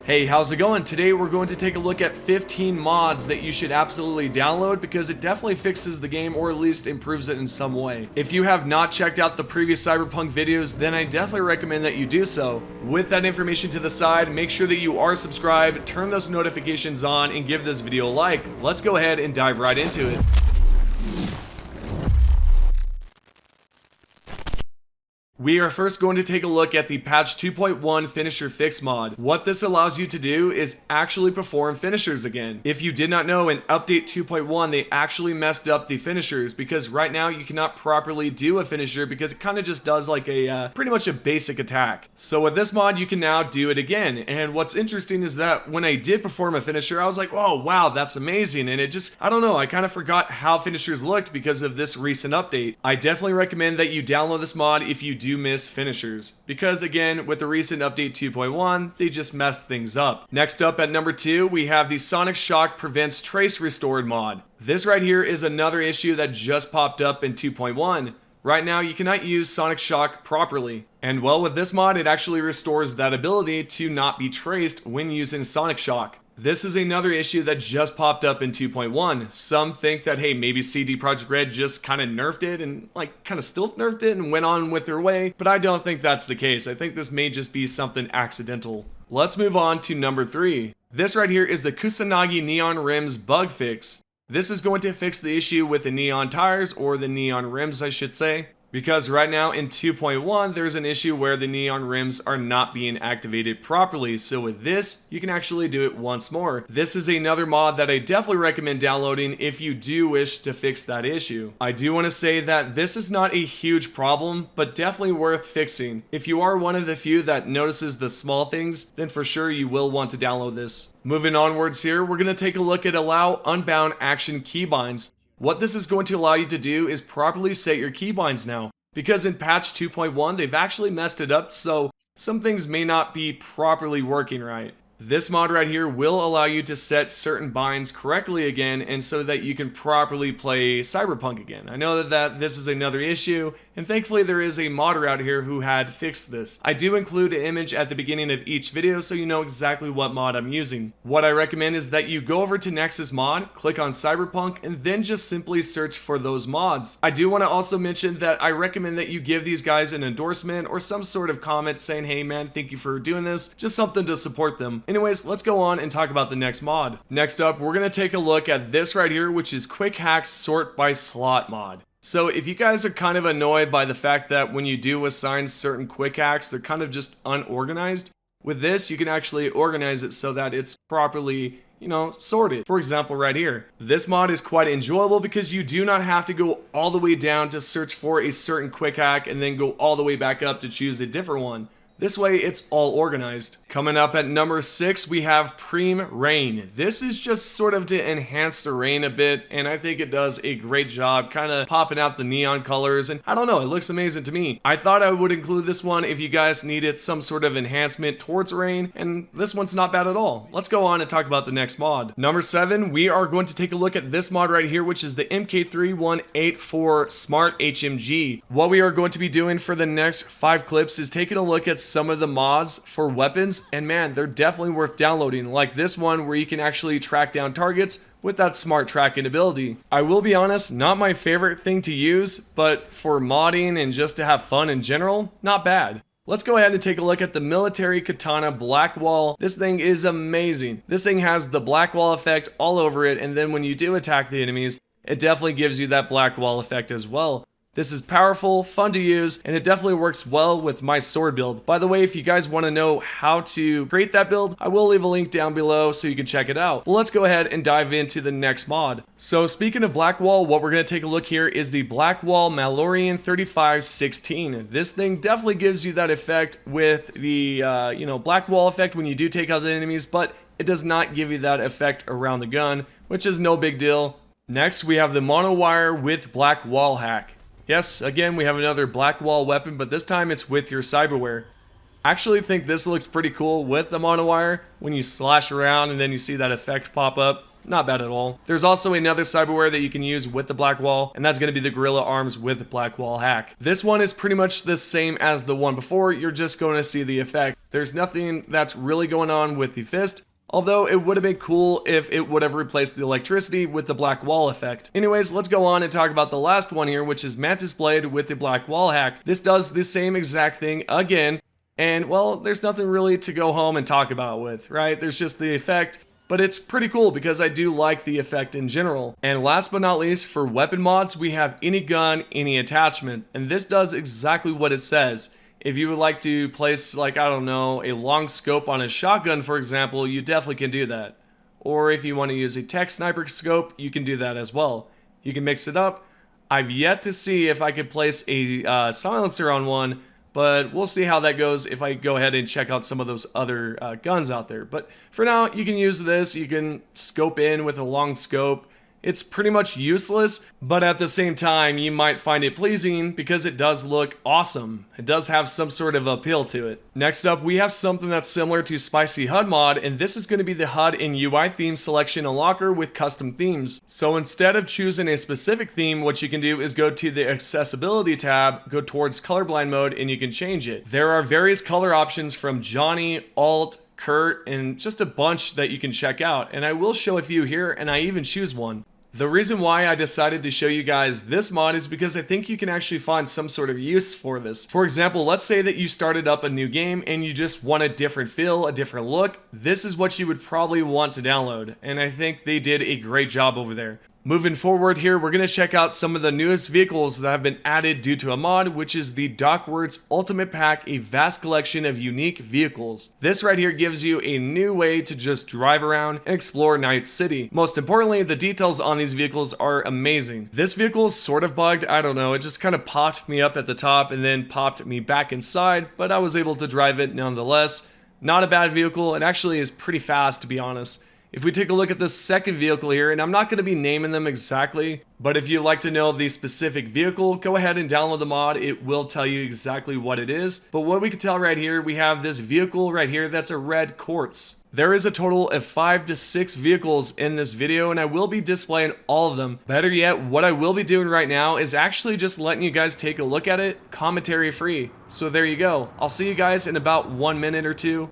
Hey, how's it going? Today we're going to take a look at 15 mods that you should absolutely download because it definitely fixes the game or at least improves it in some way. If you have not checked out the previous Cyberpunk videos, then I definitely recommend that you do so. With that information to the side, make sure that you are subscribed, turn those notifications on, and give this video a like. Let's go ahead and dive right into it. We are first going to take a look at the patch 2.1 finisher fix mod. What this allows you to do is actually perform finishers again. If you did not know, in update 2.1 they actually messed up the finishers because right now you cannot properly do a finisher because it kind of just does like a pretty much a basic attack. So with this mod you can now do it again, and what's interesting is that when I did perform a finisher I was like, oh wow, that's amazing, and it just, I don't know, I kind of forgot how finishers looked because of this recent update. I definitely recommend that you download this mod if you do miss finishers, because again, with the recent update 2.1 they just messed things up. Next up at number 2 we have the Sonic Shock Prevents Trace Restored mod. This right here is another issue that just popped up in 2.1. Right now you cannot use Sonic Shock properly, and well, with this mod it actually restores that ability to not be traced when using Sonic Shock. This is another issue that just popped up in 2.1. Some think that, hey, maybe CDProjektRed just kind of nerfed it and like kind of still nerfed it and went on with their way, but I don't think that's the case. I think this may just be something accidental. Let's move on to number 3. This right here is the Kusanagi neon rims bug fix. This is going to fix the issue with the neon tires, or the neon rims I should say. Because right now in 2.1 there's an issue where the neon rims are not being activated properly, so with this you can actually do it once more. This is another mod that I definitely recommend downloading if you do wish to fix that issue. I do want to say that this is not a huge problem, but definitely worth fixing. If you are one of the few that notices the small things, then for sure you will want to download this. Moving onwards here, we're going to take a look at Allow Unbound Action Keybinds. What this is going to allow you to do is properly set your keybinds now, because in patch 2.1 they've actually messed it up, so some things may not be properly working right. This mod right here will allow you to set certain binds correctly again, and so that you can properly play Cyberpunk again. I know that this is another issue, and thankfully there is a modder out here who had fixed this. I do include an image at the beginning of each video so you know exactly what mod I'm using. What I recommend is that you go over to Nexus Mod, click on Cyberpunk, and then just simply search for those mods. I do want to also mention that I recommend that you give these guys an endorsement or some sort of comment saying, hey man, thank you for doing this, just something to support them. Anyways, let's go on and talk about the next mod. Next up, we're going to take a look at this right here, which is Quickhacks Sort by Slot mod. So if you guys are kind of annoyed by the fact that when you do assign certain quick hacks, they're kind of just unorganized, with this you can actually organize it so that it's properly, sorted. For example, right here. This mod is quite enjoyable because you do not have to go all the way down to search for a certain quick hack and then go all the way back up to choose a different one. This way it's all organized. Coming up at number 6 we have Preem Rain. This is just sort of to enhance the rain a bit, and I think it does a great job kind of popping out the neon colors, and I don't know, it looks amazing to me. I thought I would include this one if you guys needed some sort of enhancement towards rain, and this one's not bad at all. Let's go on and talk about the next mod. Number 7, we are going to take a look at this mod right here, which is the MK3184 Smart HMG. What we are going to be doing for the next 5 clips is taking a look at some of the mods for weapons, and man, they're definitely worth downloading, like this one where you can actually track down targets with that smart tracking ability. I will be honest, not my favorite thing to use, but for modding and just to have fun in general, not bad. Let's go ahead and take a look at the military Katana Blackwall. This thing is amazing. This thing has the Blackwall effect all over it, and then when you do attack the enemies, it definitely gives you that Blackwall effect as well. This is powerful, fun to use, and it definitely works well with my sword build. By the way, if you guys want to know how to create that build, I will leave a link down below so you can check it out. But let's go ahead and dive into the next mod. So speaking of Blackwall, what we're going to take a look here is the Blackwall Malorian 3516. This thing definitely gives you that effect with the, Blackwall effect when you do take out the enemies, but it does not give you that effect around the gun, which is no big deal. Next, we have the Monowire with Blackwall hack. Yes, again, we have another Blackwall weapon, but this time it's with your Cyberware. I actually think this looks pretty cool with the monowire when you slash around and then you see that effect pop up. not bad at all. There's also another cyberware that you can use with the Blackwall, and that's going to be the Gorilla Arms with the Blackwall hack. This one is pretty much the same as the one before, you're just going to see the effect. There's nothing that's really going on with the fist, although it would have been cool if it would have replaced the electricity with the black wall effect. Anyways, let's go on and talk about the last one here, which is Mantis Blade with the black wall hack. This does the same exact thing again, and well, there's nothing really to go home and talk about with, right? There's just the effect, but it's pretty cool because I do like the effect in general. And last but not least, for weapon mods, we have any gun, any attachment, and this does exactly what it says. If you would like to place, like, I don't know, a long scope on a shotgun, for example, you definitely can do that. Or if you want to use a tech sniper scope, you can do that as well. You can mix it up. I've yet to see if I could place a silencer on one, but we'll see how that goes if I go ahead and check out some of those other guns out there. But for now, you can use this. You can scope in with a long scope. It's pretty much useless, but at the same time, you might find it pleasing because it does look awesome. It does have some sort of appeal to it. Next up, we have something that's similar to Spicy HUD mod, and this is going to be the HUD and UI theme selection unlocker with custom themes. So instead of choosing a specific theme, what you can do is go to the Accessibility tab, go towards colorblind mode, and you can change it. There are various color options from Johnny, Alt, Kurt, and just a bunch that you can check out, and I will show a few here, and I even choose one. The reason why I decided to show you guys this mod is because I think you can actually find some sort of use for this. For example, let's say that you started up a new game and you just want a different feel, a different look. This is what you would probably want to download, and I think they did a great job over there. Moving forward here, we're going to check out some of the newest vehicles that have been added due to a mod, which is the Docworks Ultimate Pack, a vast collection of unique vehicles. This right here gives you a new way to just drive around and explore Night City. Most importantly, the details on these vehicles are amazing. This vehicle is sort of bugged, I don't know, it just kind of popped me up at the top and then popped me back inside, but I was able to drive it nonetheless. Not a bad vehicle, it actually is pretty fast to be honest. If we take a look at the second vehicle here, and I'm not going to be naming them exactly, but if you'd like to know the specific vehicle, go ahead and download the mod. It will tell you exactly what it is. But what we can tell right here, we have this vehicle right here that's a red quartz. There is a total of 5 to 6 vehicles in this video, and I will be displaying all of them. Better yet, what I will be doing right now is actually just letting you guys take a look at it, commentary free. So there you go. I'll see you guys in about 1 minute or two.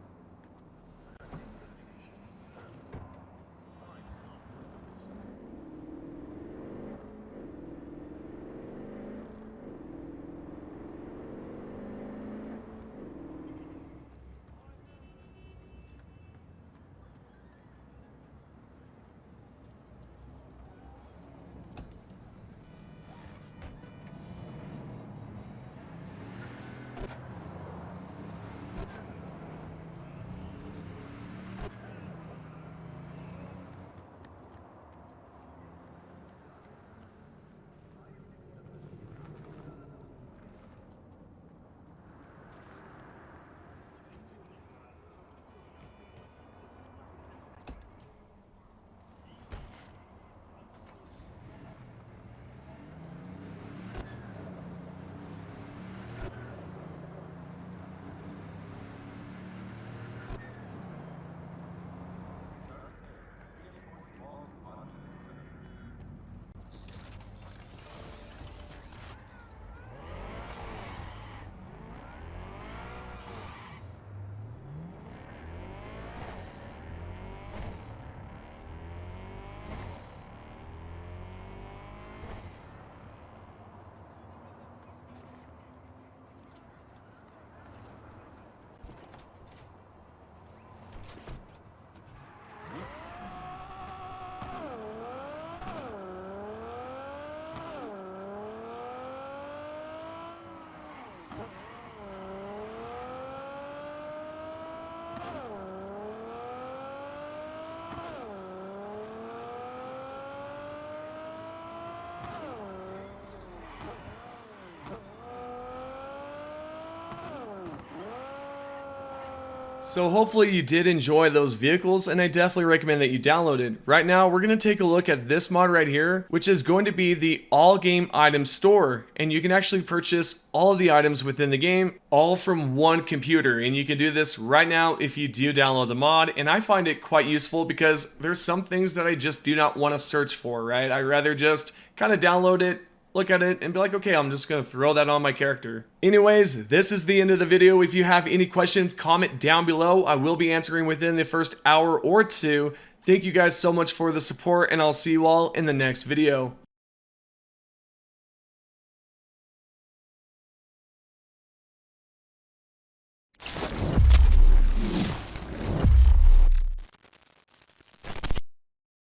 So hopefully you did enjoy those vehicles, and I definitely recommend that you download it. Right now, we're going to take a look at this mod right here, which is going to be the all game item store. And you can actually purchase all of the items within the game, all from one computer. And you can do this right now if you do download the mod. And I find it quite useful because there's some things that I just do not want to search for, right? I'd rather just kind of download it, look at it, and be like, okay, I'm just gonna throw that on my character. Anyways, this is the end of the video. If you have any questions, comment down below. I will be answering within the first hour or two. Thank you guys so much for the support, and I'll see you all in the next video.